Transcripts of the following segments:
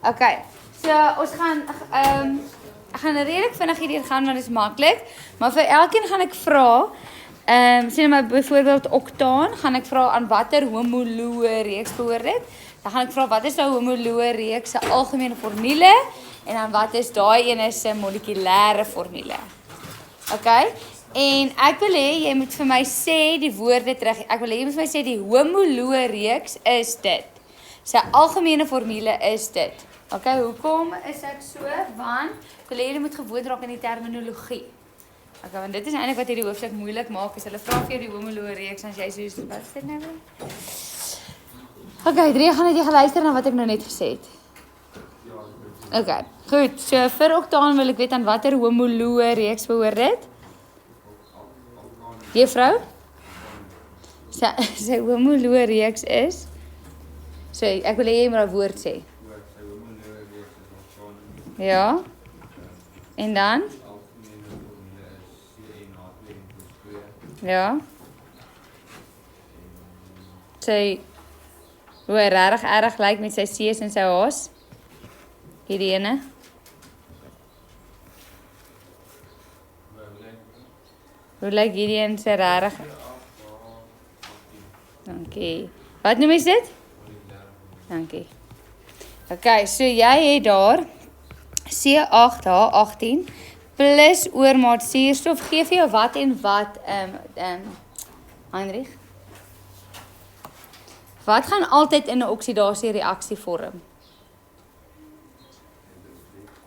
Okay, so ons gaan ek gaan redelik vinnig hierdeur gaan want dit is maklik, maar vir elkeen gaan ek vra sê maar byvoorbeeld oktaan, gaan ek vra aan watter homoloë reeks behoort dit? Dan gaan ek vra wat is nou homoloë reeks se algemene formule en dan wat is daai ene se molekulêre formule. Okay? En ek wil hê jy moet vir my sê die woorde terug. Ek wil hê jy moet vir my sê die homoloë reeks is dit. Sy algemene formule is dit. Okay, hoekom is ek so? Want ek wil hê jy moet gewoond raak aan die terminologie. Okay, want dit is eintlik wat hierdie hoofstuk moeilik maak, is hulle vra vir jou die homoloë reeks en jy sê wat is dit nou? Okay, Drie, gaan jy geluister na wat ek nou net gesê het? Okay, goed. So vir oktaan wil ek weet aan watter homoloë reeks behoort dit? Juffrou? Sy homoloë reeks is? So ek wil hê jy moet daai woord sê. Ja. En dan? Ja. Sy hoe regtig erg lyk met sy C's en sy H's. Hierdie ene. Hoe lyk hierdie een sy regtig? Dankie. Wat noem jy dit? Dankie. Okay, so jy het daar C8H18 plus oormaat suurstof gee vir jou wat en wat Heinrich? Wat gaan altyd in 'n oksidasie reaksie vorm?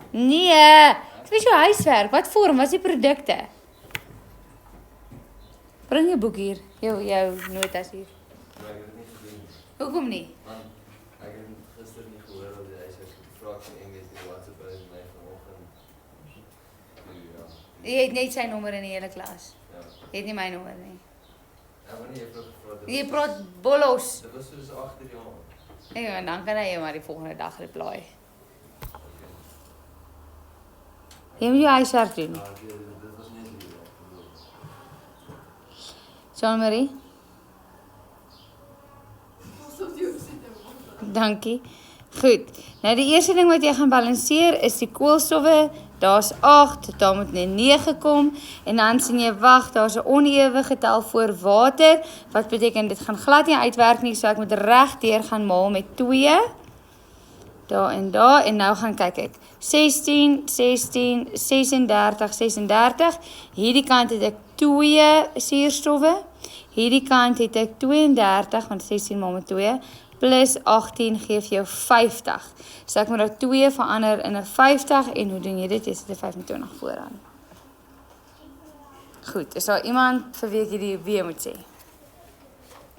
Nee, dit is jou huiswerk. Wat vorm? Wat is die produkte? Bring jou boek hier. Jou notas hier. Hoekom nie? Want ek het gister nie gehoor dat hy sê vra van Engels die WhatsApp is my vanoggend. Jy het net sy nommer in die hele klas. Ja. Jy het nie my nommer nie. Ja, wanneer jy praat. Jy praat bollos. Dit was soos 8 jaar. Ja, en dan kan hy jou maar die volgende dag reply. Jy moet jou huiswerk doen. Ja, dit was net die Jean-Marie? Dankie. Goed. Nou die eerste ding wat jy gaan balanseer is die koolstowwe. Daar's 8, daar moet net 9 kom en dan sien jy wag, daar's 'n onewe getal voor water. Wat beteken dit gaan glad nie uitwerk nie, so ek moet regdeur gaan maal met 2. Daar en nou gaan kyk ek. 16, 16, 36, 36. Hierdie kant het ek 2 suurstowwe. Hierdie kant het ek 32 want 16 maal met 2 plus 18 gee vir jou 50. So ek moet nou 2 verander in 'n 50 en hoe doen jy dit? Jy sit 'n 25 vooraan. Goed, is daar iemand vir wie ek hierdie weer moet sê?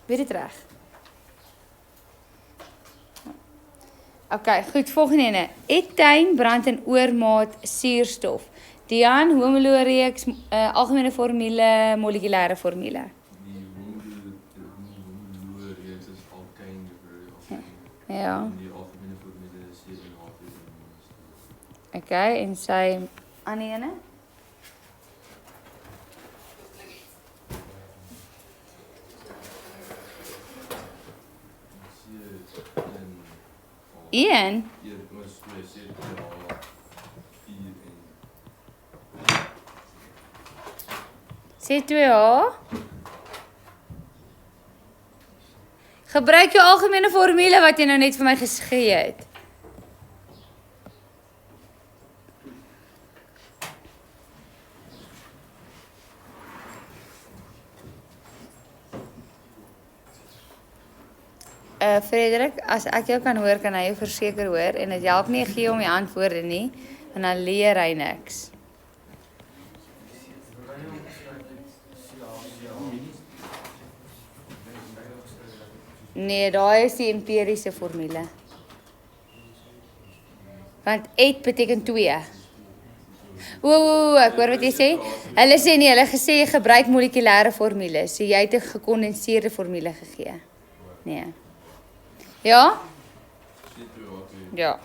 Weet dit reg? Okay, goed, volgende ene. Etyn brand in oormaat suurstof. Dian, homoloë reeks, algemene formule, molekulêre formule. homoloë reeks is alkane Ja. En die algemene formule is C8H. Okay, en sy ander ene? Ian? C2H. Gebruik jou algemene formule wat jy nou net vir my gegee het. Frederik, as ek jou kan hoor, kan hy jou verseker hoor en dit help nie gee om die antwoorde nie, en dan leer hy niks. Nee, daai is die empiriese formule. Want et beteken 2. Ek hoor wat jy sê. Hulle sê nie, hulle gesê jy gebruik molekulêre formules. So jy het 'n gekondenseerde formule gegee. Nee. Ja? Ja.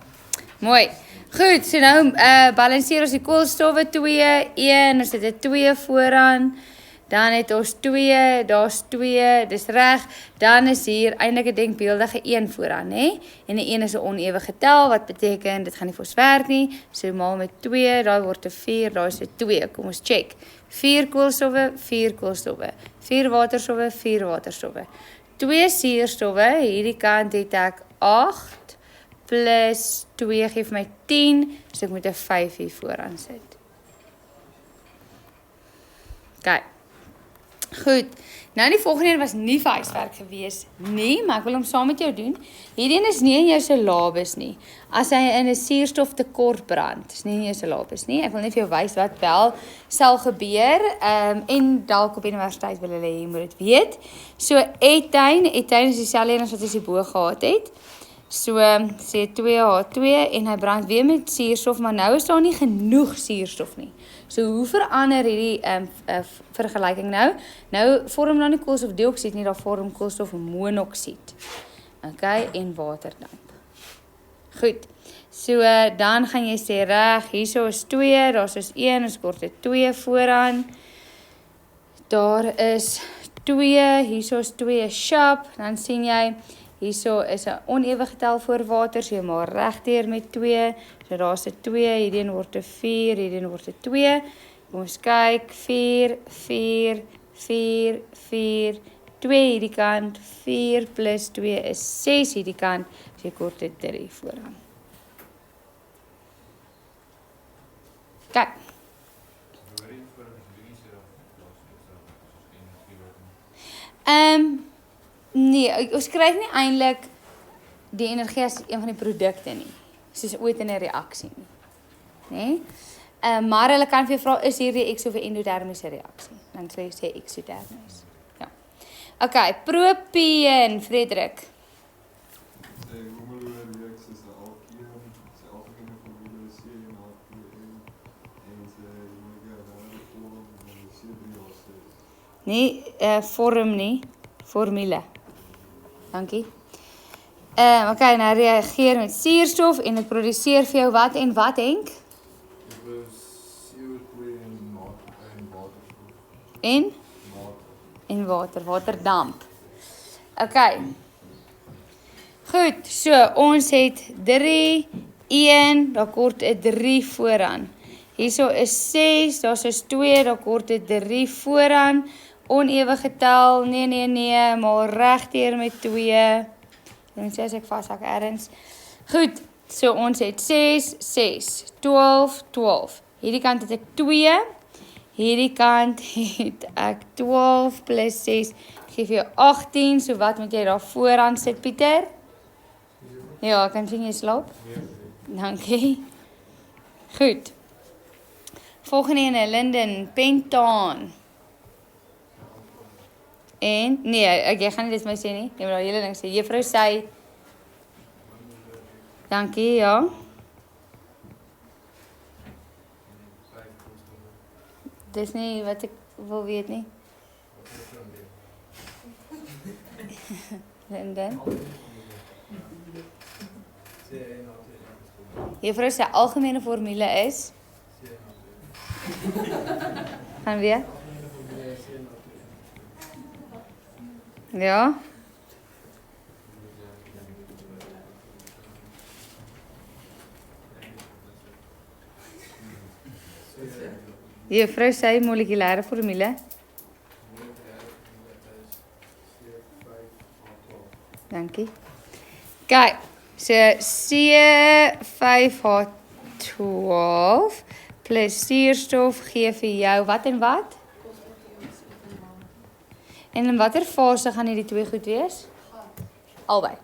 Mooi. Goed, so nou balanseer ons die koolstowwe 2, 1, ons het 'n 2 vooraan. Dan het ons 2, daar's 2, dis reg. Dan is hier eintlik 'n denkbeeldige 1 vooraan, hè? En 'n 1 is 'n onewe getal, wat beteken dit gaan nie vir ons werk nie. So maal met 2, daai word 'n 4, daar is 'n 2. Kom ons check. 4 koolstowwe, 4 koolstowwe. 4 waterstowwe, 4 waterstowwe. 2 suurstowwe, hierdie kant het ek 8 plus 2 gee vir my 10, so ek moet 'n 5 hier vooraan sit. Kyk. Goed, nou die volgende een was nie vir huiswerk gewees nie, maar ek wil hom saam met jou doen. Hierdie een is nie in jou syllabus nie. As hy in 'n suurstoftekort brand, is nie in jou syllabus nie. Ek wil net vir jou wys wat wel sal gebeur, en dalk op universiteit wil hulle hê jy moet dit weet. So, ethane is dieselfde een as wat ons hierbo gehad het. So, sê 2H2 en hy brand weer met suurstof, maar nou is daar nie genoeg suurstof nie. So, hoe verander hierdie vergelyking nou? Nou vorm dan nie koolstofdioksied nie, daar vorm koolstofmonoksied. Okay, en waterdamp. Goed, so dan gaan jy sê reg, hierso is 2, daar is 1, ons kort 'n 2 vooraan. Daar is 2, hierso is 2 sharp, dan sien jy, hierso is 'n onewe getal voor water, so jy maak regdeur met 2, so daar's 'n 2, hierdie word 'n 4, hierdie word 'n 2, kom ons kyk, 4, 4, 4, 4, 2 hierdie kant, 4 plus 2 is 6 hierdie kant, so jy kort 'n 3 vooraan. Kyk. Nee, ons krijg nie eintlik die energie as een van die produkte nie, soos ooit in 'n reaksie nie. Nee? Maar hulle kan vir jou vra, is hierdie eks of 'n endotermiese reaksie? Dan sal jy sê eksotermies. Ja. Okay, propeen, Frederik. Nee, vorm nie, formule. Dankie. Okay, nou reageer met suurstof en dit produseer vir jou wat en wat, Henk? CO2 en waterstof. En water, waterdamp. Okay. Goed, so ons het 3, 1, daar kort 'n 3 vooraan. Hierso is 6, daar is 2, daar kort 'n 3 vooraan. Onewe getal, nee, maar regdeur met 2. Dan sê ek vashak ergens. Goed, so ons het 6, 6, 12, 12. Hierdie kant het ek 2. Hierdie kant het ek 12 plus 6, geef jou 18. So wat moet jy daar vooraan sit, Pieter? Ja, kan sien jy slaap? Dankie. Goed. Volgende ene, Linden, pentaan. En, nee, ek gaan nie dit my sê nie. Jy moet daar hele ding sê. Juffrou sê. Dankie, ja. Dis nie wat ek wil weet nie. Linden. Juffrou sê algemene formule is. Gaan weer? Ja. Juffrou sê molekulêre formule. Dankie. Kyk, so C5H12 plus suurstof gee vir jou wat en wat? En in watter fase gaan hierdie twee goed wees? Albei.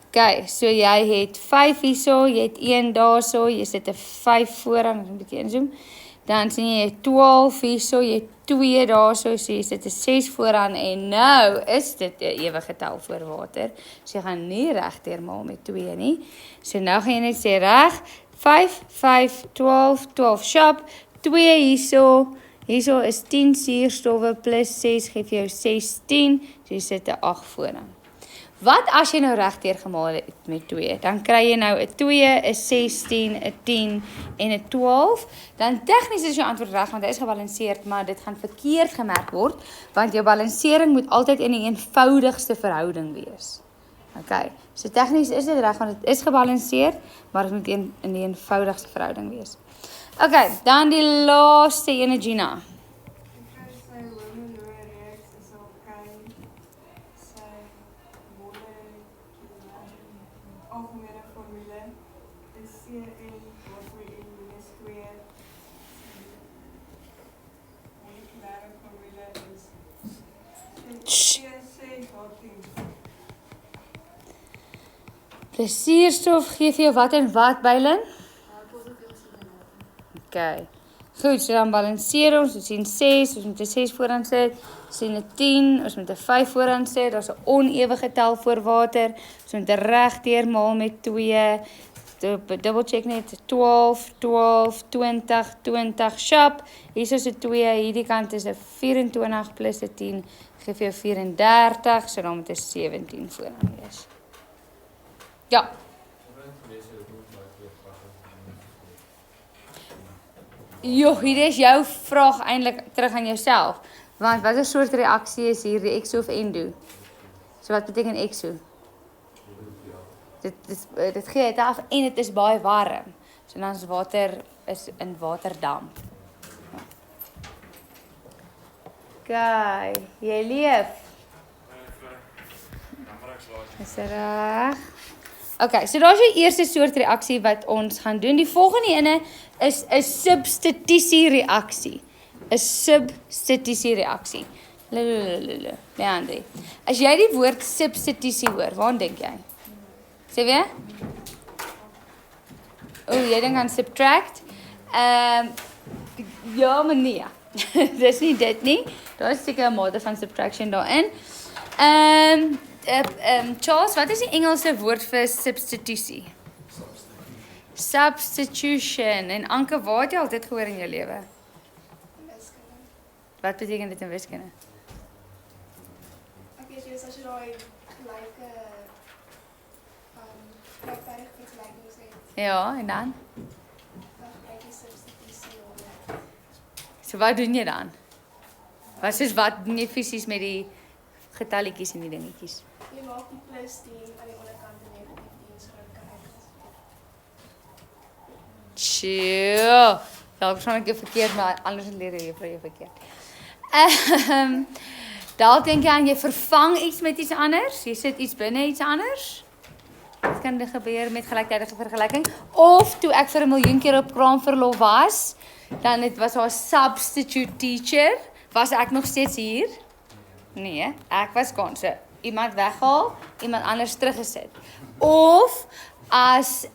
Okay, so jy het 5 hierso, jy het 1 daarso, jy sit 'n 5 vooraan, ek 'n bietjie inzoom. Dan sien jy 12 hierso, jy het 2 daarso, so jy sit 'n 6 vooraan en nou is dit 'n ewige getal voor water. So jy gaan nie regdeur maal met 2 nie. So nou gaan jy net sê reg, 5, 5, 12, 12 sharp, 2 hierso. Hierso is 10 suurstowwe plus 6 gee vir jou 16, so jy sit 'n 8 vooraan. Wat as jy nou regdeur gemaal het met 2? Dan kry jy nou 'n 2, 'n 16, 'n 10 en 'n 12. Dan tegnies is jou antwoord reg want hy is gebalanseerd, maar dit gaan verkeerd gemerk word want jou balansering moet altyd in die eenvoudigste verhouding wees. Okay, so tegnies is dit reg want dit is gebalanseerd, maar dit moet in die eenvoudigste verhouding wees. Okay, dan die laaste ene, Gina. Sy hormonale reeks is okay. Sy algemene formule is CN = N-2. Molekulêre formule is C6H10. Plesierstof gee vir jou wat en wat, Bylin? Okay. Goed, so dan balanseer ons sien 6, ons moet 'n 6 vooraan sit, sien 'n 10, ons moet 'n 5 vooraan sit, daar's 'n onewe getal voor water, ons moet regdeur maal met 2, double check net, 12, 12, 20, 20, sharp, hier is 'n 2, hierdie kant is 'n 24 plus 'n 10, gee vir jou 34, so dan moet 'n 17 vooraan wees. Ja. Joh, hier is jou vraag eintlik terug aan jouself. Want watter soort reaksie is hier, exo of endo? So wat beteken exo? Dit gee dit af en dit is baie warm. So dan is water is in waterdamp. Okay, jy leef. Is reg? Okay, so daar is die eerste soort reaksie wat ons gaan doen. Die volgende ene is 'n substitusie reaksie. 'n Substitusie reaksie. Leandri. As jy die woord substitusie hoor, waaraan dink jy? Sê weer? Jy dink aan subtract. Ja, maar nee. Dis nie dit nie. Daar is seker 'n mate van subtraction daarin. Charles, wat is die Engelse woord vir substitusie? Substitution. En Anke, waar het jy al dit gehoor in jou lewe? Wiskunde. Wat beteken dit in wiskunde? Ek weet jy as jy daai gelyke gelyktijdige vergelykings het, Ja, en dan? dan gebruik jy substitusie om So wat doen jy dan? Wat doen jy fisies met die getalletjies en die dingetjies? jy maak die plus 10 aan die onderkant en negatief 10 sodat dit kan uitgeskryf. Chill. Ja, waarskynlik jy verkeerd, maar anders leer jy vir jou verkeerd. Daar dink jy aan jy vervang iets met iets anders, jy sit iets binne iets anders. Dit kan gebeur met gelyktydige vergelyking of toe ek vir 'n miljoen keer op kraamverlof was, dan het was haar substitute teacher, was ek nog steeds hier? Nee, ek was konse. Iemand weghaal, iemand anders teruggesit. Of as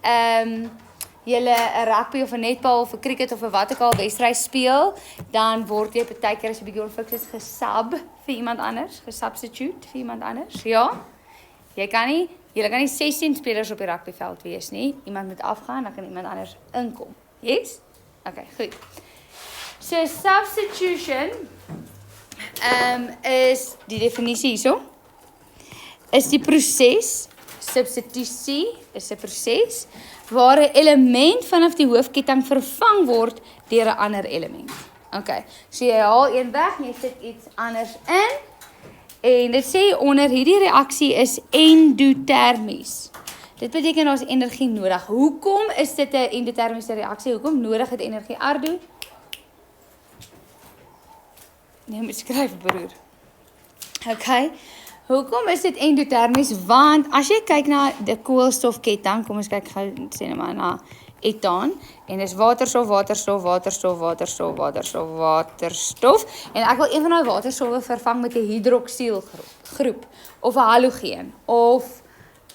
julle 'n rugby of 'n netbal of 'n cricket of 'n wat ook al wedstryd speel, dan word jy partykeer as jy bietjie onfiks is gesub vir iemand anders, gesubstitute vir iemand anders. Ja. Julle kan nie 16 spelers op die rugbyveld wees nie. Iemand moet afgaan, dan kan iemand anders inkom. Yes? Okay, goed. So substitution is die definisie hierso. Is die proses, substitusie is 'n proses waar 'n element vanaf die hoofketting vervang word deur 'n ander element. Okay, so jy haal een weg en jy sit iets anders in. En dit sê onder hierdie reaksie is endotermies. Dit beteken daar is energie nodig. Hoekom is dit 'n endotermiese reaksie? Hoekom nodig dit energie, Ardo? Nee, moet skryf, broer. Okay. Hoekom is dit endotermies? Want as jy kyk na die koolstofketting, kom ons kyk gou sê net maar na etaan en dis waterstof, waterstof, waterstof, waterstof, waterstof, waterstof en ek wil een van daai waterstowwe vervang met 'n hidroksielgroep of 'n halogeen of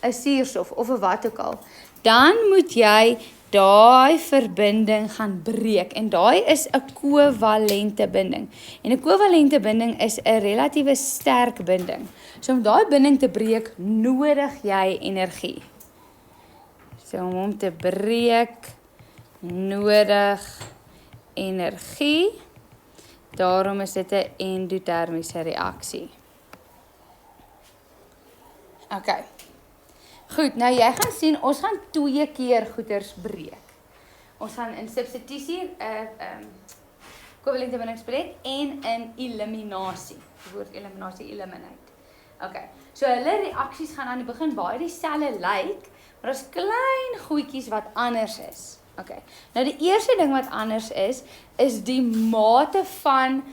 'n suurstof of 'n wat ook al. Dan moet jy daai verbinding gaan breek en daai is 'n kovalente binding. En 'n kovalente binding is 'n relatiewe sterk binding. So om daai binding te breek, nodig jy energie. So om hom te breek, nodig energie. Daarom is dit 'n endotermiese reaksie. Okay. Goed, nou jy gaan sien, ons gaan 2 keer goeders breek. Ons gaan in substitusie, kovalente bindingsbreek en in eliminasie. Die woord eliminasie, eliminate. Okay, so hulle reaksies gaan aan die begin baie dieselfde lyk, maar daar's klein goedjies wat anders is. Okay, nou die eerste ding wat anders is die mate van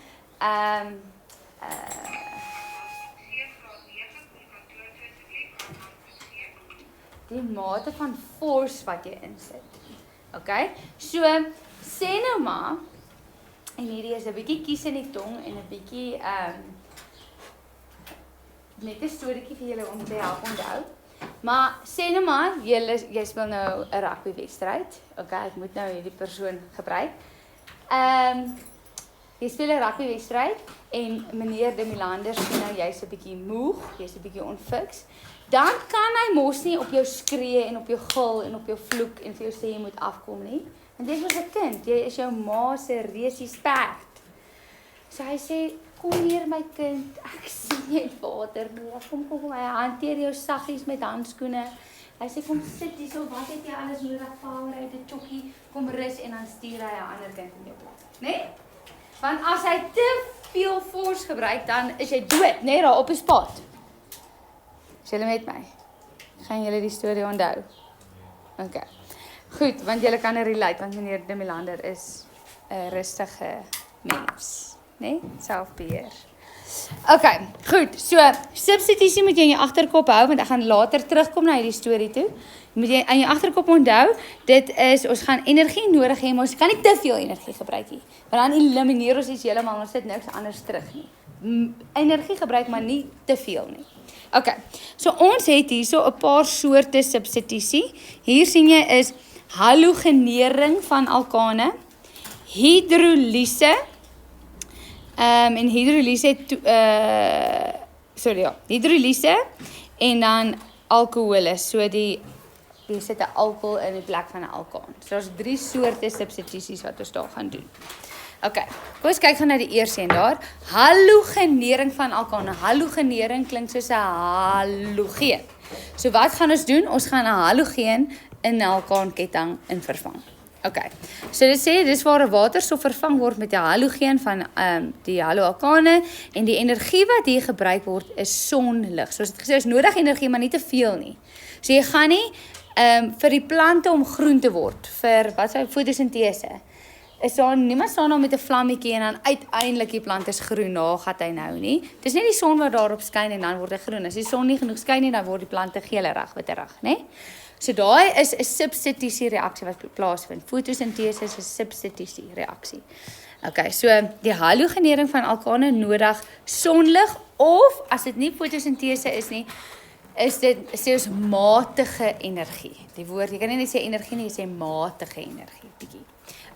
die mate van force wat jy insit. Okay, so sê nou maar, en hierdie is 'n bietjie kies in die tong en 'n bietjie net 'n storieetjie vir julle om te help onthou. Maar sê nou maar, jy speel nou 'n rugbywedstryd. Okay, ek moet nou hierdie persoon gebruik. Jy speel 'n rugbywedstryd en meneer De Milander sê nou jy's 'n bietjie moeg, jy's 'n bietjie onfiks. Dan kan hy mos nie op jou skree en op jou gil en op jou vloek en vir jou sê jy moet afkom nie. Want jy is mos 'n kind, jy is jou ma se reusie perd. So hy sê, kom hier my kind, ek sien jy het water nodig, kom, hy hanteer jou saggies met handskoene. Hy sê, kom sit hier so, wat het jy alles nodig, vader uit 'n chokkie, kom rus en dan stuur hy 'n ander kind in jou plek. Nee? Want as hy te veel force gebruik, dan is jy dood, nee, daar op 'n spot. Is julle met my? Gaan julle die storie onthou? Okay. Goed, want julle kan relate, want meneer De Milander is 'n rustige mens, nee? Selfbeheer. Okay, goed. So, substitusie moet jy in jou agterkop hou, want ek gaan later terugkom na hierdie storie toe. Moet jy in jou agterkop onthou, dit is, ons gaan energie nodig hê, maar ons kan nie te veel energie gebruik nie. Want dan elimineer ons iets heeltemal, ons sit niks anders terug nie. Energie gebruik, maar nie te veel nie. Okay, so ons het hierso 'n paar soorte substitusie. Hier sien jy is halogenering van alkane, hidrolise, en hidrolise, hidrolise en dan alkohole, so jy sit 'n alkohol in die plek van 'n alkaan. So daar's 3 soorte substitusies wat ons daar gaan doen. Okay, kom ons kyk gaan na die eerste een daar. Halogenering van alkane. Halogenering klink soos 'n halogeen. So wat gaan ons doen? Ons gaan 'n halogeen in 'n alkaanketting in vervang. Okay, so dit sê, dis waar 'n waterstof vervang word met 'n halogeen van die haloalkane en die energie wat hier gebruik word is sonlig. Soos dit gesê is nodig energie, maar nie te veel nie. So jy gaan nie vir die plante om groen te word, vir wat sou fotosintese, is daar niemand staan nou met 'n vlammetjie en dan uiteindelik die plant is groen, gaan hy nou nie. Dis nie die son wat daarop skyn en dan word hy groen. As die son nie genoeg skyn nie, dan word die plante geelerig, witterig, né? So daai is 'n substitusie reaksie wat plaasvind. Fotosintese is 'n substitusie reaksie. Okay, so die halogenering van alkane nodig sonlig of as dit nie fotosintese is nie, is dit sê ons matige energie. Die woord, jy kan nie net sê energie nie, jy sê matige energie, bietjie.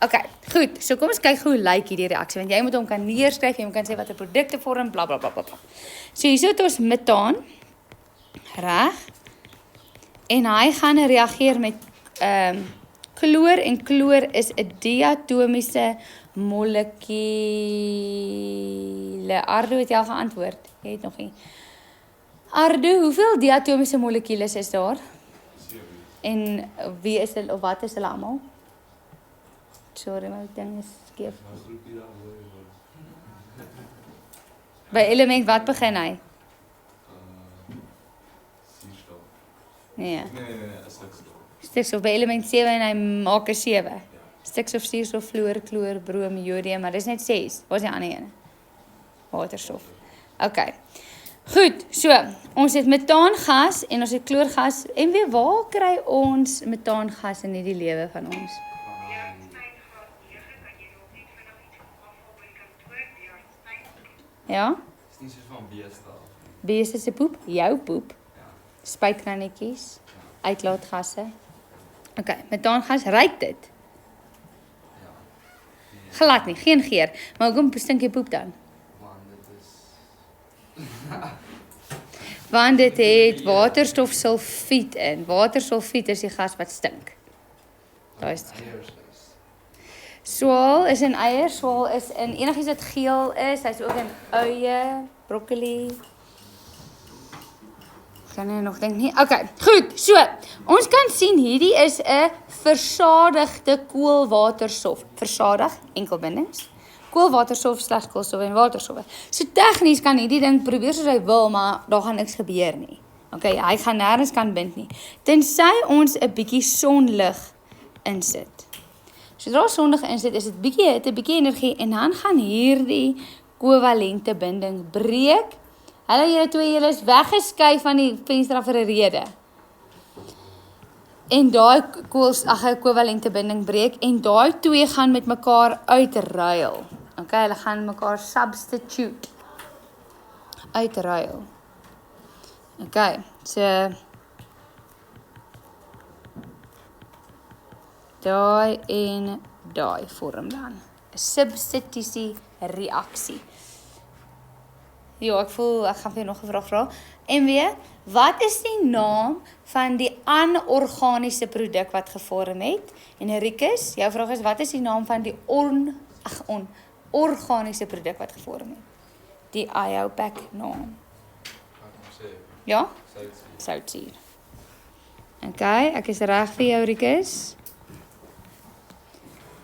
Okay, goed. So kom ons kyk hoe lyk hierdie reaksie, want jy moet hom kan neerskryf, jy moet kan sê watter produkte vorm, bla bla bla bla. So hierso het ons metaan, reg? En hy gaan reageer met kloor en kloor is 'n diatomiese molekuule. Ardo het jy al geantwoord. Jy het nog nie. Ardo, hoeveel diatomiese molekules is daar? 7. En wie is hulle of wat is hulle almal? Sorry, my ding is skeef. Nou groepie daar hoor jy word. By element wat begin hy? Suurstof. Nee. Nee, stikstof. Stikstof by element 7 en hy maak 'n 7. Stikstof, suurstof, fluor, kloor, brom, jodium, maar dis net 6. Waar is die ander een? Waterstof. Okay. Goed, so, ons het metaangas en ons het kloorgas en weer waar kry ons metaangas in hierdie lewe van ons? Ja? Dis nie soos van beeste af. Beeste se poep, jou poep, spuitkrannetjies, uitlaatgasse. Okay, metaangas, ruik dit? Ja. Glad nie, geen geur. Maar hoekom stink jy poep dan? Want dit is Want dit het waterstofsulfiet in. Watersulfiet is die gas wat stink. Daar is eiers is. swaal is in eiers, swaal is in enigiets wat geel is, hy's ook in uie, broccoli. Kan jy nog dink nie? Okay, goed. So, ons kan sien hierdie is 'n versadigde koolwaterstof. Versadig, enkelbindings. Koolwaterstof slegs koolstof en waterstof. So tegnies kan hierdie ding probeer soos hy wil, maar daar gaan niks gebeur nie. Okay, hy gaan nêrens kan bind nie. Tensy ons 'n bietjie sonlig insit. Sodra sonlig insit, is dit bietjie hitte, bietjie energie en dan gaan hierdie kovalente binding breek. Hallo julle twee, julle is weggeskei van die venster af vir 'n rede. En daai kovalente binding breek en daai twee gaan met mekaar uitruil. Okay, hulle gaan mekaar substitute. Uitruil. Okay, so daai en daai vorm dan 'n substitusie reaksie. Ja, ek voel ek gaan vir jou nog 'n vraag vra. MW, wat is die naam van die anorganiese produk wat gevorm het? En Rikus, jou vraag is wat is die naam van die organiese produk wat gevorm het? Die IUPAC naam. Ja? Soutsuur. Okay, ek is reg vir jou, Rikus.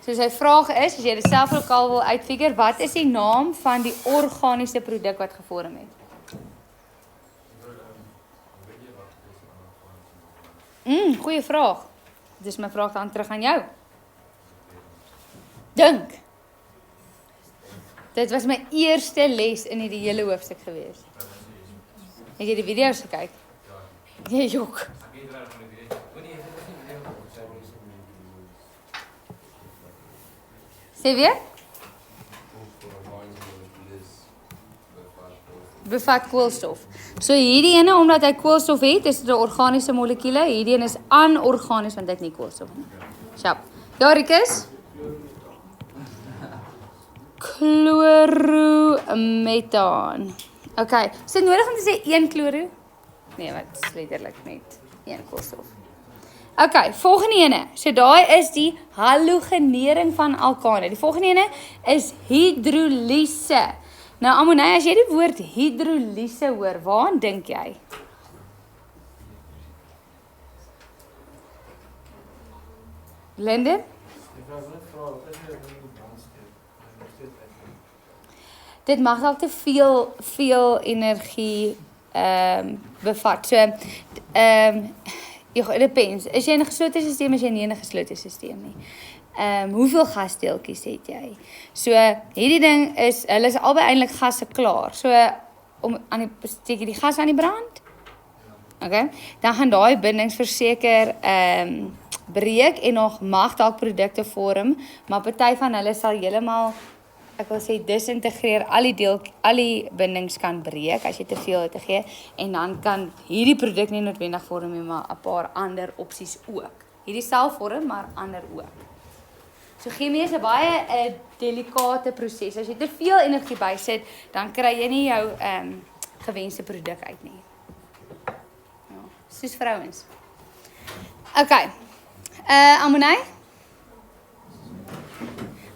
So sy vraag is, as jy dit self lokaal wil uitfigure, wat is die naam van die organiese produk wat gevorm het? Goeie vraag. Dis my vraag dan terug aan jou. Dink. Dit was my eerste les in die hele hoofstuk gewees. Het jy die video's gekyk? Ja, jok. Sê weer? Bevat koolstof. So hierdie ene, omdat hy koolstof het, is dit 'n organiese molekuule. Hierdie een is anorganies want hy het nie koolstof nie. Sjap. Ja, Rikus? Chloromethaan. Okay, is dit nodig om te sê 1 chloro? Nee, wat is letterlik net 1 koolstof. Okay, volgende ene. So daai is die halogenering van alkane. Die volgende ene is hidrolise. Nou Amonay, as jy die woord hidrolise hoor, waaraan dink jy? Linden? Dit mag dalk te veel energie bevat. So it depends. Is jy in 'n geslote stelsel, is jy nie in 'n geslote stelsel nie. Hoeveel gasdeeltjies het jy? So hierdie ding is, hulle is albei eintlik gasse klaar. So steek jy die gas aan die brand. Okay? Dan gaan daai bindings verseker breek en nog mag dalk produkte vorm, maar party van hulle sal heeltemal, ek wil sê, disintegreer, al die bindings kan breek as jy te veel te gee en dan kan hierdie produk nie noodwendig vorm nie, maar 'n paar ander opsies ook. Hierdie sal vorm, maar ander ook. So chemie is 'n baie delikate proses. As jy te veel energie bysit, dan kry jy nie jou gewenste produk uit nie. Ja, soos vrouens. Okay. Amonay?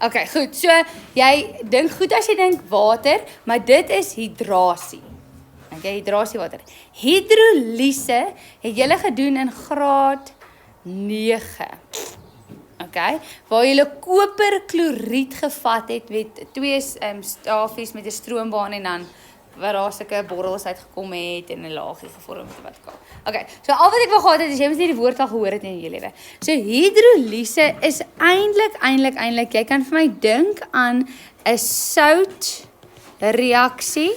Okay, goed. So jy dink goed as jy dink water, maar dit is hidrasie. Okay, hidrasie water. Hidrolise het julle gedoen in graad 9. Okay, waar jy koperkloried gevat het met 2 stafies met 'n stroombaan en dan waar daar sulke borrels uitgekom het en 'n laagie gevorm het wat kaal. Okay, so al wat ek wil gehad het is jy moet nie die woord al gehoor het in jou lewe. So hidrolise is eintlik jy kan vir my dink aan 'n soutreaksie.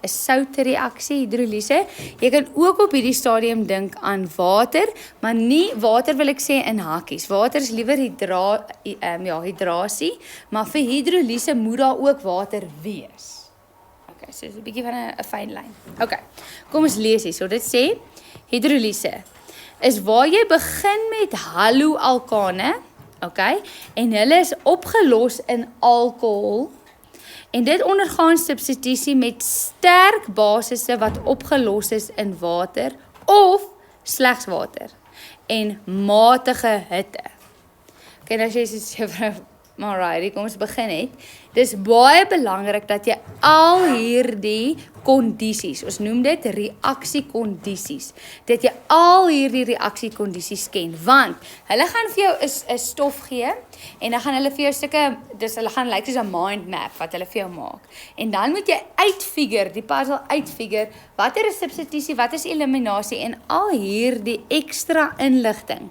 'n Soutreaksie, hidrolise. Jy kan ook op hierdie stadium dink aan water, maar nie water wil ek sê in hakkies. Water is liewer hidrasie, maar vir hidrolise moet daar ook water wees. Okay, so dis 'n bietjie van 'n fyn lyn. Okay, kom ons lees hier. So dit sê, hidrolise is waar jy begin met haloalkane, okay, en hulle is opgelos in alkohol. En dit ondergaan substitusie met sterk basisse wat opgelos is in water of slegs water en matige hitte. Okay, nou as jy sê Alrighty, kom ons begin het. Dis baie belangrik dat jy al hierdie kondisies, ons noem dit reaksiekondisies, dat jy al hierdie reaksiekondisies ken, want hulle gaan vir jou 'n stof gee en dan gaan hulle vir jou sulke, dis hulle gaan lyk soos 'n mind map wat hulle vir jou maak. En dan moet jy uitfigure, die puzzle uitfigure, watter is substitusie, wat is eliminasie en al hierdie ekstra inligting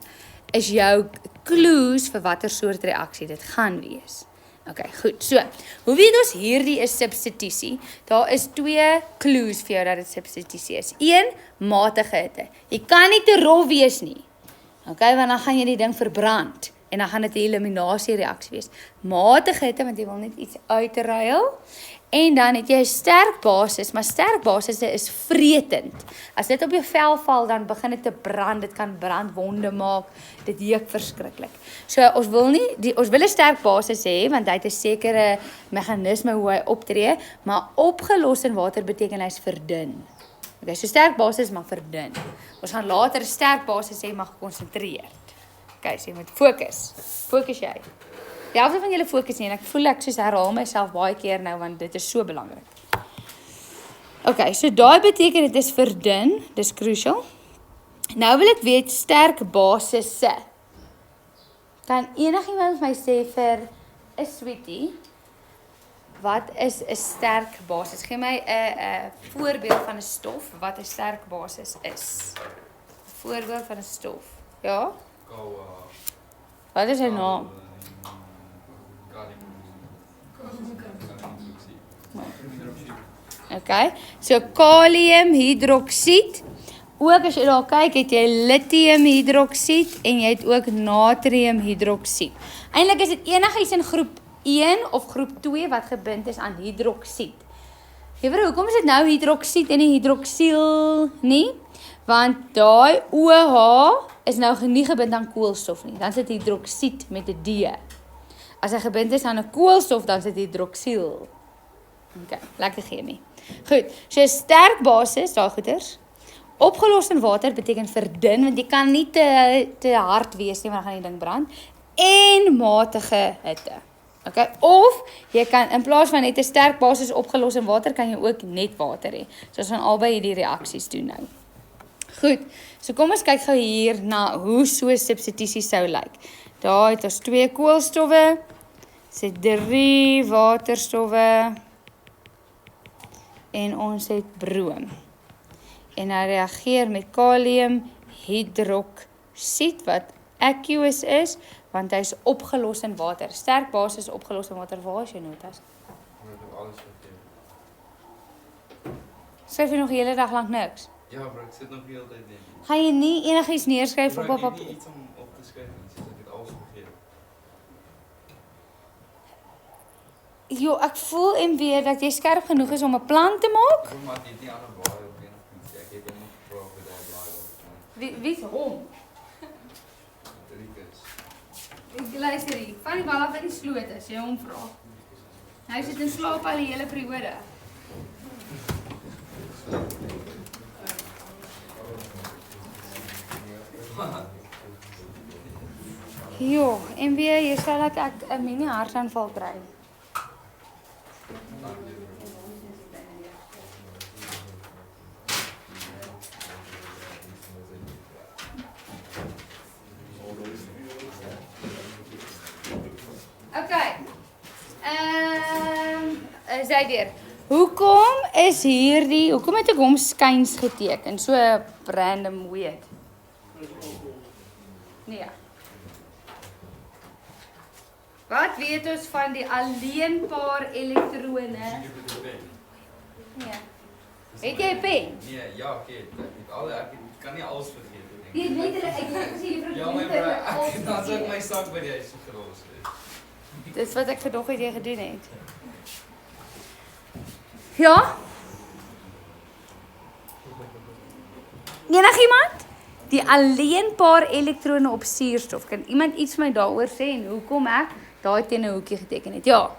is jou clues vir watter soort reaksie dit gaan wees. Okay, goed. So, hoe weet ons hierdie is substitusie? Daar is 2 clues vir jou dat dit substitusie is. 1, matige hitte. Jy kan nie te rof wees nie. Okay, want dan gaan jy die ding verbrand en dan gaan dit 'n eliminasie reaksie wees. Matige hitte want jy wil net iets uitruil. En dan het jy 'n sterk basis, maar sterk basisse is vretend. As dit op jou vel val, dan begin dit te brand, dit kan brandwonde maak, dit jeuk verskriklik. So ons wil nie, ons wil 'n sterk basis hê, want hy het 'n sekere meganisme hoe hy optree, maar opgelos in water beteken hy's verdun. Okay, so sterk basis maar verdun. Ons gaan later 'n sterk basis hê, maar gekonsentreerd. Okay, so jy moet fokus. Fokus jy. Die helfte van julle fokus nie en ek voel ek soos herhaal myself baie keer nou want dit is so belangrik. Okay, so daai beteken dit is verdun, dis crucial. Nou wil ek weet sterk basisse. Kan enigiemand my sê vir 'n sweetie, wat is 'n sterk basis? Gee my 'n voorbeeld van 'n stof wat 'n sterk basis is. 'n Voorbeeld van 'n stof. Ja? Wat is sy naam? Okay, so kaliumhidroksied. Ook as jy daar kyk, het jy lithiumhidroksied en jy het ook natriumhidroksied. Eintlik is dit enigiets in groep 1 of groep 2 wat gebind is aan hidroksied. Juffrou, hoekom is dit nou hidroksied en nie hidroksiel nie? Want daai OH is nou nie gebind aan koolstof nie. Dan is dit hidroksied met 'n D. As hy gebind is aan 'n koolstof, dan is dit hidroksiel. Okay, lekker chemie. Goed, so sterk basis, daai goeters. Opgelos in water beteken verdun, want jy kan nie te hard wees nie, want dan gaan die ding brand. En matige hitte. Okay, of jy kan in plaas van net 'n sterk basis opgelos in water, kan jy ook net water hê. So ons gaan albei hierdie reaksies doen nou. Goed, so kom ons kyk gou hier na hoe so 'n substitusie sou lyk. Daar het ons 2 koolstowwe, sê 3 waterstowwe en ons het broom. En hy reageer met kaliumhidroksied wat aqueous is, want hy is opgelos in water. Sterk basis opgelos in water. Waar is jou notas? Skryf jy nog die hele dag lank niks? Ja, bro, ek sit nog die hele tyd in. Gaan jy nie enigiets neerskryf op Bro, op ek het nie iets om op te skryf nie, soos ek het alles vergeet. Jo, ek voel en weet dat jy skerp genoeg is om 'n plan te maak. Bro, maar ek het nie ander blaai op enig iets. Ek het hom gevra of hy daai blaai op. Wie is hom? Rikus. Ek luister hier. Van die bal af in die sloot as jy hom vra. Hy sit in slaap al die hele periode. Jo, en weer, jy sê dat ek 'n mini hartaanval kry. Okay. Sê weer. Hoekom het ek hom skuins geteken? So random weird. Nee. Wat weet ons van die alleenpaar elektrone? Nee. Het jy 'n pen? Nee, ja, ek het al ek kan nie alles vergeet nie. Jy weet hulle ek sê juffrou. Ja, my bro, ek dan sou ek my sak by die huis gelos het. Dis wat ek gedog het jy gedoen het. Ja? Enigiemand? Die alleenpaar elektrone op suurstof. Kan iemand iets vir my daaroor sê en hoekom ek daai teen 'n hoekie geteken het? Ja.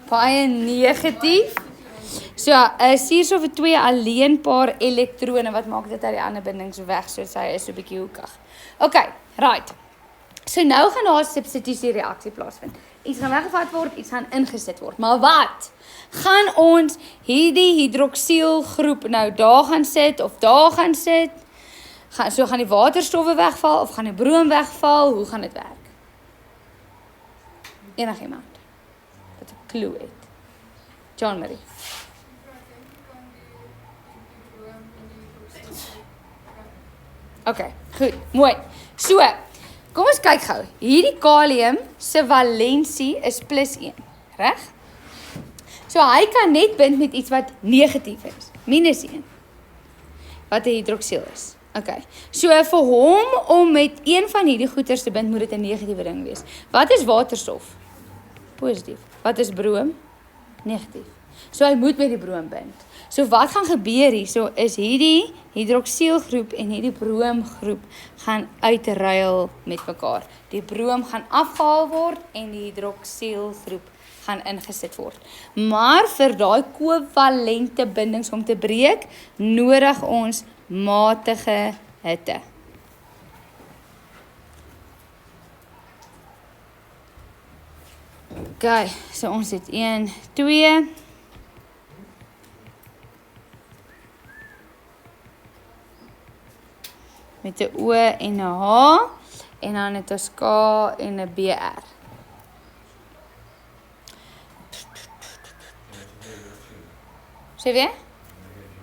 Baie negatief. So, 'n suurstof het 2 alleenpaar elektrone wat maak dit uit die ander bindings weg, so sy is so 'n bietjie hoekig. Okay, right. So nou gaan daar 'n substitusiereaksie plaasvind. Iets gaan weggevat word, iets gaan ingesit word. Maar wat? Gaan ons hierdie hidroksielgroep nou daar gaan sit of daar gaan sit? So gaan die waterstowwe wegval of gaan die broom wegval? Hoe gaan dit werk? Enigiemand wat 'n clue het. John Marie. Okay, goed, mooi. So, kom ons kyk gou. Hierdie kalium se valensie is +1, reg? So hy kan net bind met iets wat negatief is, -1, wat 'n hidroksiel is. Okay. So vir hom om met een van hierdie goeters te bind, moet dit 'n negatiewe ding wees. Wat is waterstof? Positief. Wat is broom? Negatief. So hy moet met die broom bind. So wat gaan gebeur hier? So is hierdie hidroksielgroep en hierdie broomgroep gaan uitruil met mekaar. Die broom gaan afgehaal word en die hidroksielgroep gaan ingesit word. Maar vir daai kovalente bindings om te breek, nodig ons matige hitte. Okay, so ons het 1, 2. Met 'n O en 'n H en dan het ons K en 'n BR. Sê weer?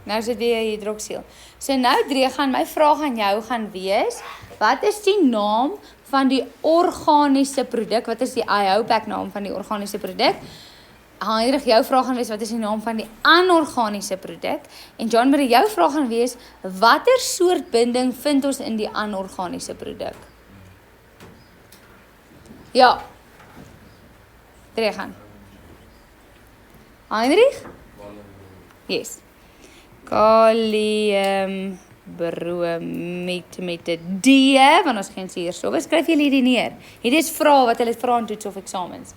Nou sit weer hidroksiel. So nou Drie gaan my vraag aan jou gaan wees, wat is die naam van die organiese produk? Wat is die IUPAC naam van die organiese produk? Heinrich, jou vraag gaan wees, wat is die naam van die anorganiese produk? En John Marie, jou vraag gaan wees, watter soort binding vind ons in die anorganiese produk? Ja. Drie gaan. Heinrich? Yes. Kaliumbromied met 'n D, want ons geen suurstof. Skryf julle hierdie neer. Hierdie is vrae wat hulle vra in toets of eksamens.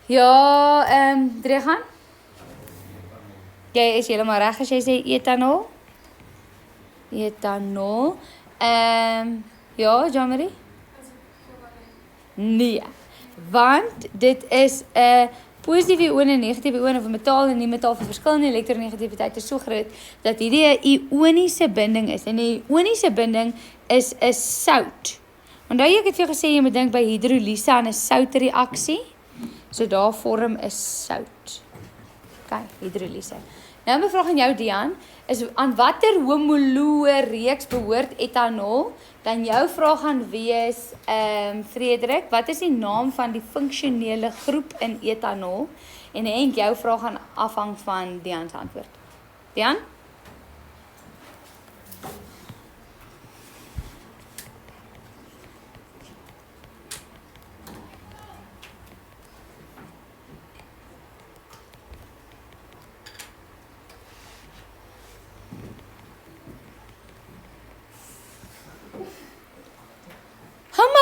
Ja, Drie gaan. Jy is heeltemal reg as jy sê etanol. Etanol. Ja, Jean-Marie? Nee. Want dit is 'n positiewe ion en negatiewe ion of 'n metaal en nie metaal vir verskillende elektronegativiteit is so groot dat hierdie 'n ioniese binding is. En 'n ioniese binding is 'n sout. Onthou ek het vir jou gesê jy moet dink by hidrolise aan 'n soutreaksie. So daar vorm is sout. Okay, hidrolise. Nou my vraag aan jou Dian, is aan watter homoloë reeks behoort etanol? Dan jou vraag gaan wees, Frederik, wat is die naam van die funksionele groep in etanol? En Henk, jou vraag gaan afhang van Dian se antwoord. Dian?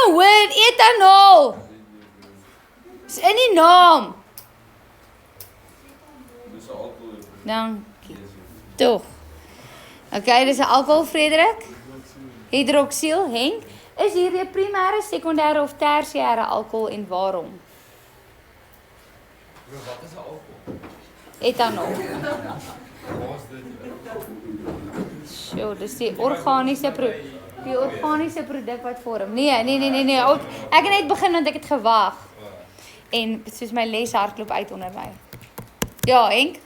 Word etanol. Is in die naam. Dis 'n alkohol. Dankie. Toch. Okay, dis 'n alkohol, Frederik. Hidroksiel, Henk. Is hierdie 'n primêre, sekondêre of tersiêre alkohol en waarom? Wat is 'n alkohol? Etanol. Waar is dit? So, dis die organiese produk wat vorm. Nee. Ek het net begin want ek het gewag. En soos my les hardloop uit onder my. Ja, Henk.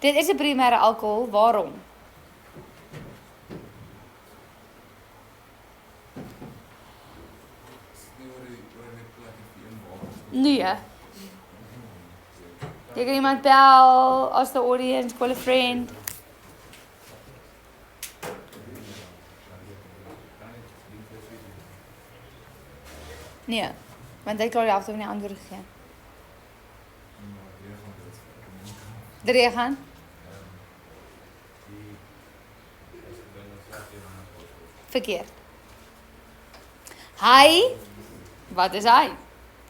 Dit is 'n primêre alkohol. Waarom? Nee. Jy kan iemand bel, as the audience, call a friend. Nee, want hy klaar die helfte van die antwoord gegee. Drie gaan? Verkeerd. Hy, wat is hy?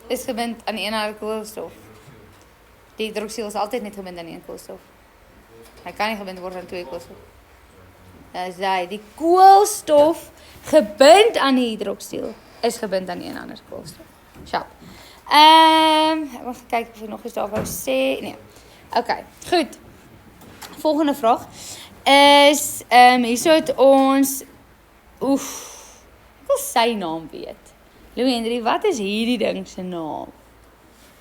Is gebind aan een koolstof. Die hidroksiel is altyd net gebind aan 1 koolstof. Hy kan nie gebind word aan 2 koolstof. Dis die koolstof gebind aan die hidroksiel is gebind aan 'n ander koolstof. Sharp. Ek wil kyk of ek nog iets daar wou sê. Nee. Okay, goed. Volgende vraag is hierso het ons ek wil sy naam weet. Louis Henry, wat is hierdie ding se naam?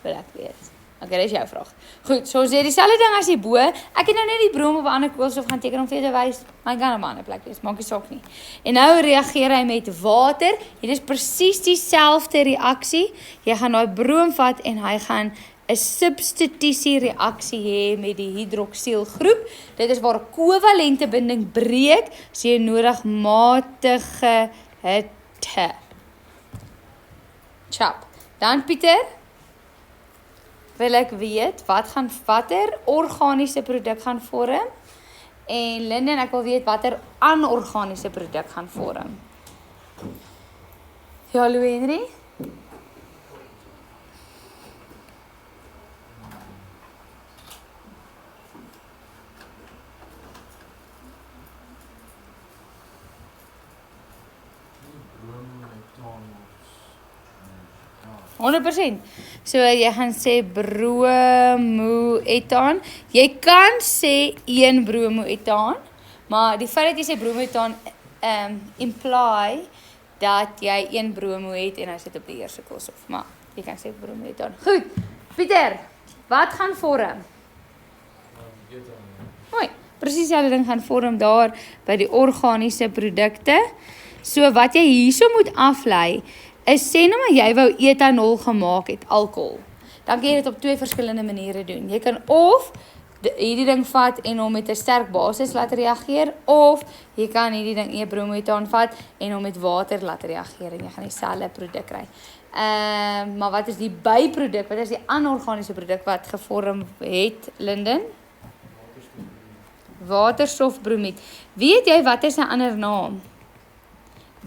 Wil ek weet. Okay, dis jou vraag. Goed, so ons sê dieselfde ding as hierbo. Ek het nou net die brom op 'n ander koolstof gaan teken om vir jou te wys, maar ek kan op 'n ander plek wees, maak nie saak nie. En nou reageer hy met water. Dit is presies dieselfde reaksie. Jy gaan daai brom vat en hy gaan 'n substitusie reaksie hê met die hidroksielgroep. Dit is waar 'n kovalente binding breek, so jy nodig matige hitte. Chap. Dan Pieter, wil ek weet watter organiese produk gaan vorm? En Linden, ek wil weet watter anorganiese produk gaan vorm. Ja, Louis Henry? Broom, 100%. So jy gaan sê bromoetaan. Jy kan sê 1 bromoetaan, maar die feit dat jy sê bromoetaan imply dat jy 1 bromo het en hy sit op die eerste koolstof. Maar jy kan sê bromoetaan. Goed. Pieter, wat gaan vorm? Mooi. Presies dieselfde ding gaan vorm daar by die organiese produkte. So wat jy hierso moet aflei is sê nou maar jy wou etanol gemaak het, alkohol. Dan kan jy dit op 2 verskillende maniere doen. Jy kan of hierdie ding vat en hom met 'n sterk basis laat reageer, of jy kan hierdie ding e-bromoetaan vat en hom met water laat reageer en jy gaan dieselfde produk kry. Maar wat is die byproduk? Wat is die anorganiese produk wat gevorm het, Linden? Waterstofbromied. Weet jy wat is 'n ander naam?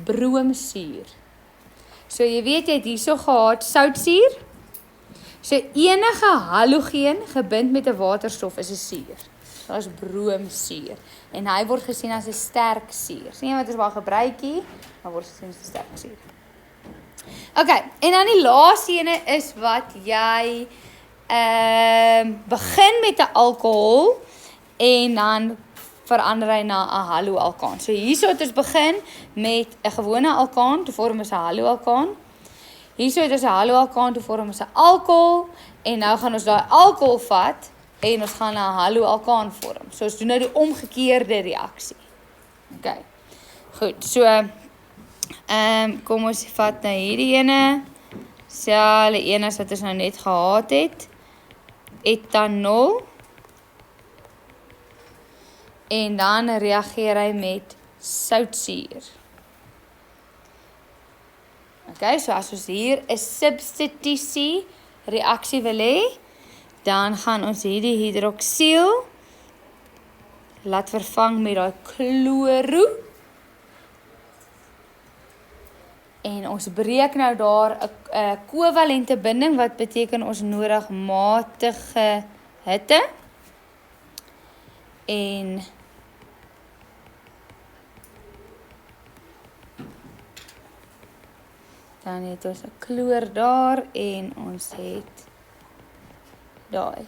Broomsuur. So jy weet jy het hierso gehad soutsuur. So enige halogeen gebind met 'n waterstof is 'n suur. Dit is broomsuur. En hy word gesien as 'n sterk suur. Sien jy wat ons baie gebruik hier? Maar word gesien as 'n sterk suur. Okay, en dan die laaste ene is wat jy begin met 'n alkohol en dan verander hy na 'n haloalkaan. So hierso het ons begin met 'n gewone alkaan, toe vorm ons 'n haloalkaan. Hierso het ons 'n haloalkaan, toe vorm ons 'n alkohol en nou gaan ons daai alkohol vat en ons gaan 'n haloalkaan vorm. So ons doen nou die omgekeerde reaksie. Okay. Goed. So kom ons vat nou hierdie ene. Selfde een as wat ons nou net gehad het. Etanol. En dan reageer hy met soutsuur. Okay, so as ons hier 'n substitusie reaksie wil hê, dan gaan ons hierdie hidroksiel laat vervang met daai chloro. En ons breek nou daar 'n kovalente binding wat beteken ons nodig matige hitte. En dan het ons 'n kloor daar en ons het daai.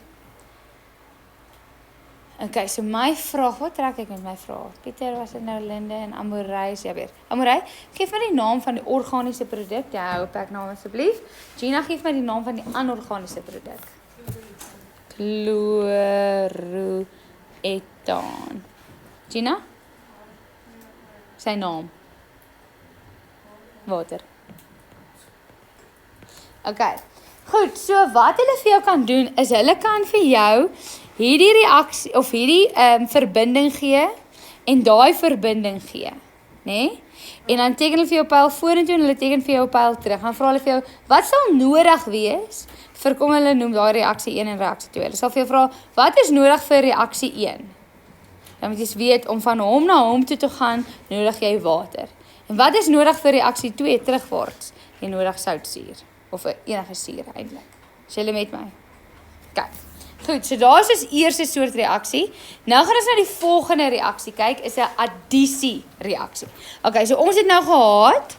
Okay, so my vraag, wat trek ek met my vraag? Pieter, was dit nou Linde en Amorey? Ja, weer. Amorey, geef my die naam van die organiese produk. Ja, hou op ek naam asseblief. Gina, geef my die naam van die anorganiese produk. Chloroetaan. Gina? Sy naam. Water. Okay. Goed, so wat hulle vir jou kan doen is hulle kan vir jou hierdie reaksie of hierdie verbinding gee en daai verbinding gee, nê? Nee? En dan teken hulle vir jou pyl vorentoe en hulle teken vir jou pyl terug. Dan vra hulle vir jou, wat sal nodig wees vir kom hulle noem daai reaksie 1 en reaksie 2. Hulle sal vir jou vra, wat is nodig vir reaksie 1? Dan moet jy weet om van hom na hom toe te gaan, nodig jy water. En wat is nodig vir reaksie 2 terugwaarts? Jy nodig soutsuur of enige suur eintlik. Is julle met my? Kyk. Goed, so daar is ons eerste soort reaksie. Nou gaan ons na die volgende reaksie kyk, is 'n addisie reaksie. Okay, so ons het nou gehad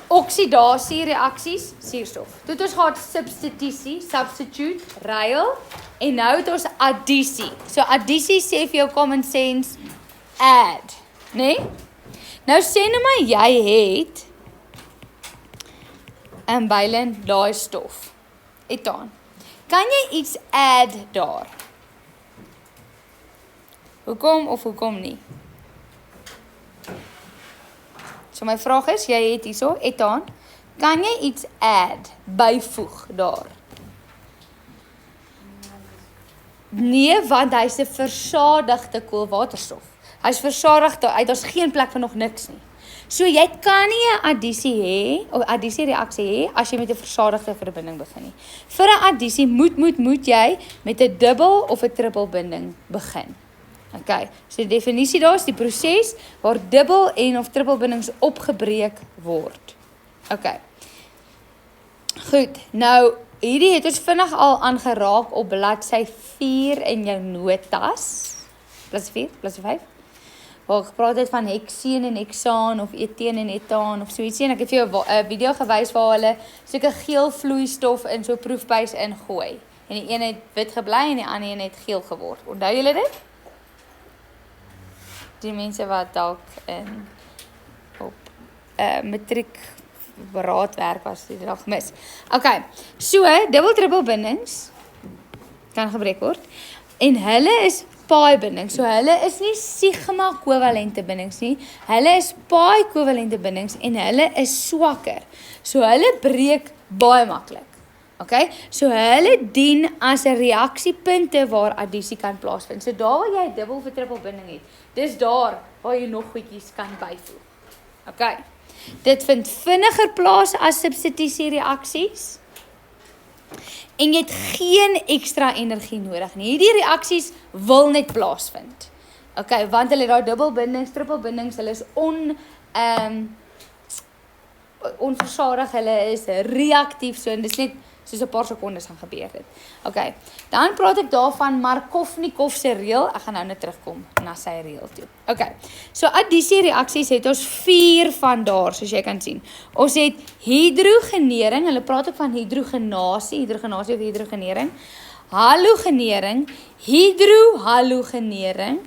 oksidasie reaksies, suurstof. Toe het ons gehad substitusie, substitute, ruil, en nou het ons addisie. So addisie sê vir jou common sense, add, né? Nou sê nou maar jy het 'n bylin daai stof. Etaan. Kan jy iets add daar? Hoekom of hoekom nie? So my vraag is, jy het hierso, etaan, kan jy iets add, byvoeg daar? Nee, want hy's 'n versadigde koolwaterstof. Hy's versadig, daar's geen plek vir nog niks nie. So jy kan nie 'n addisie hê, of addisie reaksie hê, as jy met 'n versadigde verbinding begin nie. Vir 'n addisie moet jy met 'n dubbel of 'n trippel binding begin. Okay, so die definisie daar is die proses waar dubbel en of trippelbindings opgebreek word. Okay. Goed, nou hierdie het ons vinnig al aangeraak op bladsy 4 in jou notas. Bladsy 4, bladsy 5. Waar gepraat het van hekseen en heksaan of eteen en etaan of so ietsie en ek het vir jou 'n video gewys waar hulle soeke geel vloeistof in so 'n proefbuis ingooi. En die een het wit gebly en die ander een het geel geword. Onthou julle dit? Die mense wat dalk op matriek beraadwerk was, die dag mis. Okay, so dubbel-trippelbindings kan gebreek word en hulle is pi-bindings. So hulle is nie sigma-kovalente bindings nie. Hulle is pi-kovalente bindings en hulle is swakker. So hulle breek baie maklik. Okay? So hulle dien as 'n reaksiepunte waar addisie kan plaasvind. So daar waar jy 'n dubbel of 'n trippelbinding het, dis daar waar jy nog goedjies kan byvoeg. Okay. Dit vind vinniger plaas as substitusie reaksies. En jy het geen ekstra energie nodig nie. Hierdie reaksies wil net plaasvind. Okay, want hulle het daai dubbelbindings, trippelbindings, hulle is onversadig, hulle is reaktief, so en dis net soos 'n paar sekondes gaan gebeur dit. Okay, dan praat ek daarvan Markovnikov se reël. Ek gaan nou net terugkom na sy reël toe. Okay, so addisie reaksies het ons 4 van daar, soos jy kan sien. Ons het hidrogenering, hulle praat ook van hidrogenasie of hidrogenering, halogenering, hidrohalogenering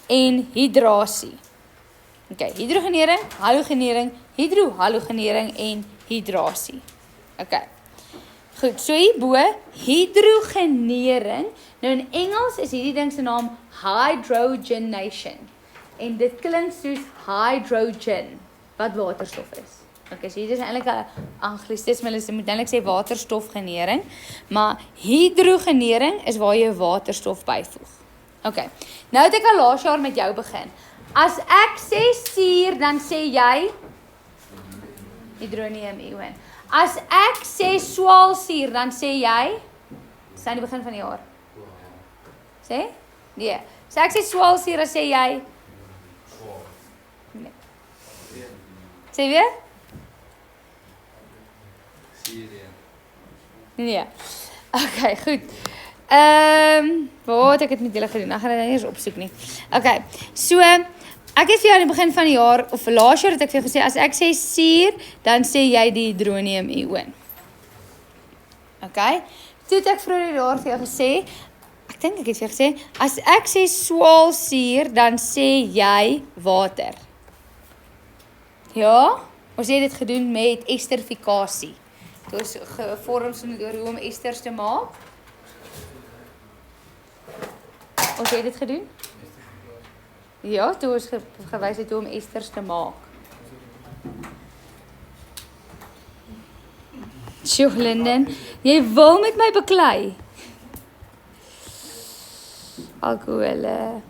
en hidrasie. Okay, hidrogenering, halogenering, hidrohalogenering en hidrasie. Okay. Goed, so hierbo, hidrogenering, nou in Engels is hierdie ding se naam hydrogenation, en dit klink soos hydrogen, wat waterstof is. Okay, so hier is eintlik 'n anglisisme, hulle moet eintlik sê waterstofgenering, maar hidrogenering is waar jy waterstof byvoeg. Okay, nou het ek al laas jaar met jou begin. As ek sê suur, dan sê jy hydronium-ion. As ek sê swaalsuur, dan sê jy, dis aan die begin van die jaar. Sê? Nee. As ek sê swaalsuur, dan sê jy nee. Sê weer? Nee. Okay, goed. Wat ek het met julle gedoen? Ek gaan dit eers opsoek nie. Okay. So ek het vir jou aan die begin van die jaar, of laas jaar het ek vir jou gesê, as ek sê suur, dan sê jy die hydronium-ion. Okay? Toe het ek vroeër die jaar vir jou gesê, ek dink ek het vir jou gesê, as ek sê swaalsuur, dan sê jy water. Ja? Ons het dit gedoen met esterifikasie. Toe is gevorms oor hoe om esters te maak. Ons het dit gedoen? Ja, toe ons gewys het hoe om esters te maak. Sjoe, Linden, jy wil met my beklei. Alkohole,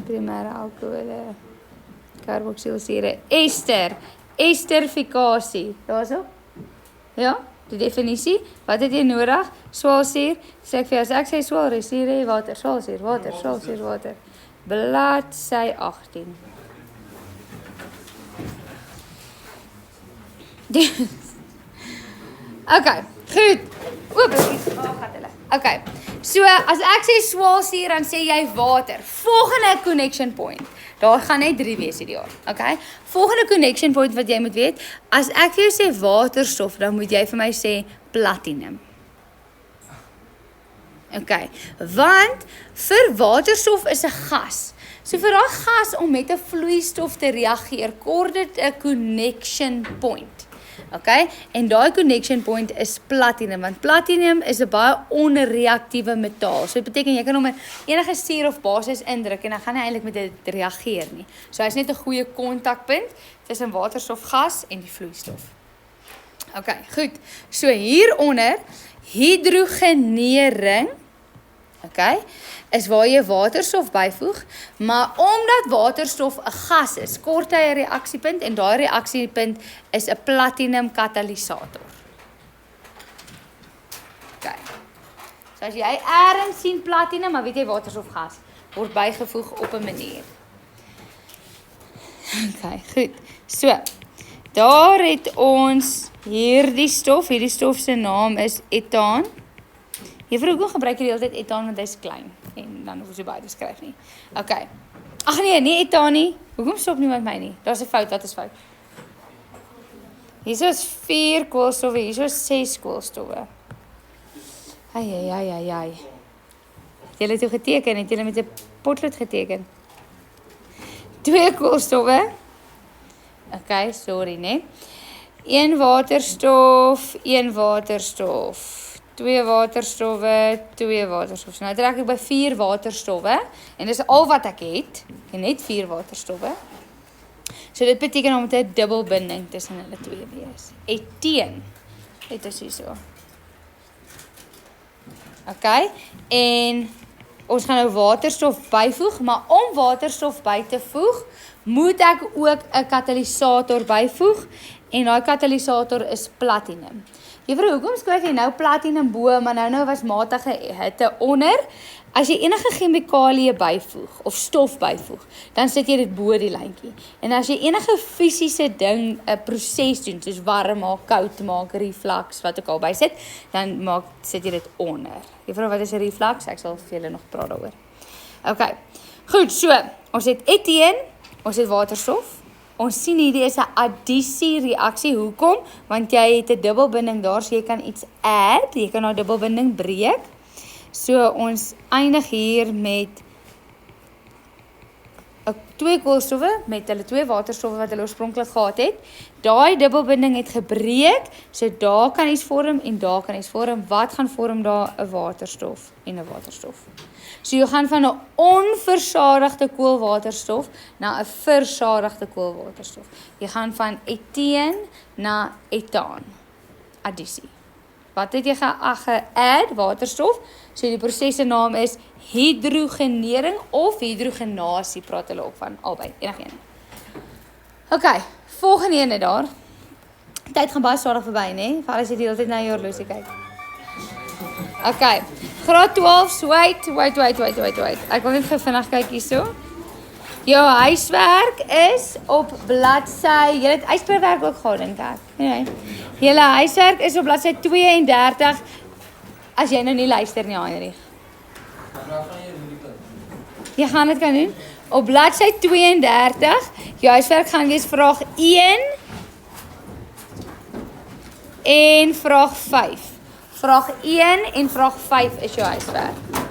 primêre alkohole, carboxylsure, esterifikasie. Daarso? Ja, die definisie. Wat het jy nodig? Swaalsuur. Sê ek vir jou, as ek sê swaalsuur, water, swaalsuur, water, swaalsuur, water. Bladsy 18. Okay, goed. Oop, gaat hulle. Okay. So, as ek sê swaalsuur, dan sê jy water. Volgende connection point. Daar gaan net 3 wees hierdie jaar, okay? Volgende connection point wat jy moet weet, as ek vir jou sê waterstof, dan moet jy vir my sê platinum. Okay, want vir waterstof is 'n gas. So vir daai gas om met 'n vloeistof te reageer, kort dit 'n connection point. Okay? En daai connection point is platinum, want platinum is 'n baie onreaktiewe metaal. So dit beteken jy kan hom in enige suur of basis indruk en dan gaan hy eintlik met dit reageer nie. So hy's net 'n goeie kontakpunt tussen waterstofgas en die vloeistof. Okay, goed. So hieronder hidrogenering, okay, is waar jy waterstof byvoeg, maar omdat waterstof 'n gas is, kort hy 'n reaksiepunt en daai reaksiepunt is 'n platinum katalysator. Okay. So as jy eers sien platinum, maar weet jy waterstofgas word bygevoeg op 'n manier. Okay, goed. So, daar het ons hierdie stof se naam is etaan. Hoekom gebruik jy die hele tyd etaan want hy's klein en dan hoef jy baie te skryf nie. Okay. Ag nee, nie etaan nie. Hoekom stop niemand my nie? Daar's 'n fout, wat is fout? Hier is 4 koolstowwe, hier is 6 koolstowwe. Ai. Jy het toe geteken, het jy met 'n potlood geteken? 2 koolstowwe. Okay, sorry, nee. 1 waterstof, 1 waterstof. 2 waterstowwe, 2 waterstowwe. Nou trek ek by 4 waterstowwe en dis al wat ek het. Ek het net 4 waterstowwe. So dit beteken om 'n dubbelbinding tussen hulle twee wees. Eteen. Dit is hier so. Okay, en ons gaan nou waterstof byvoeg, maar om waterstof by te voeg, moet ek ook 'n katalysator byvoeg en daai katalysator is platinum. Juffrou, hoekom skryf jy nou platinum bo, maar nou was matige hitte onder? As jy enige chemikalie byvoeg of stof byvoeg, dan sit jy dit bo die lyntjie. En as jy enige fisiese ding, 'n proses doen, soos warm maak, koud maak, reflux, wat ook al bysit, dan sit jy dit onder. Juffrou, wat is 'n reflux? Ek sal vir julle nog praat daaroor. Okay. Goed, so, ons het eteen, ons het waterstof. Ons sien hierdie is 'n addisie reaksie. Hoekom? Want jy het 'n dubbelbinding daar, so jy kan iets add, jy kan nou dubbelbinding breek. So ons eindig hier met 2 koolstowwe met hulle 2 waterstowwe wat hulle oorspronklik gehad het. Daai dubbelbinding het gebreek, so daar kan iets vorm en daar kan iets vorm. Wat gaan vorm daar? 'n waterstof en 'n waterstof. So jy gaan van 'n onversadigde koolwaterstof na 'n versadigde koolwaterstof. Jy gaan van eteen na etaan. Addisie. Wat het jy ge-add? Waterstof. So die proses se naam is hidrogenering of hidrogenasie, praat hulle ook van albei, enigeen. Okay, volgende ene daar. Tyd gaan baie stadig verby, né? Veral as jy die hele tyd na jou horlosie kyk. Okay, graad 12, wait. Ek wil net gou vinnig kyk hierso. Jou huiswerk is op bladsy, jy het huiswerk ook gehad, dink ek. Nee. Julle huiswerk is op bladsy 32, as jy nou nie luister nie, Heinrich. Jy gaan dit kan doen. Op bladsy 32, jou huiswerk gaan wees vraag 1 en vraag 5. Vraag 1 en vraag 5 is jou huiswerk.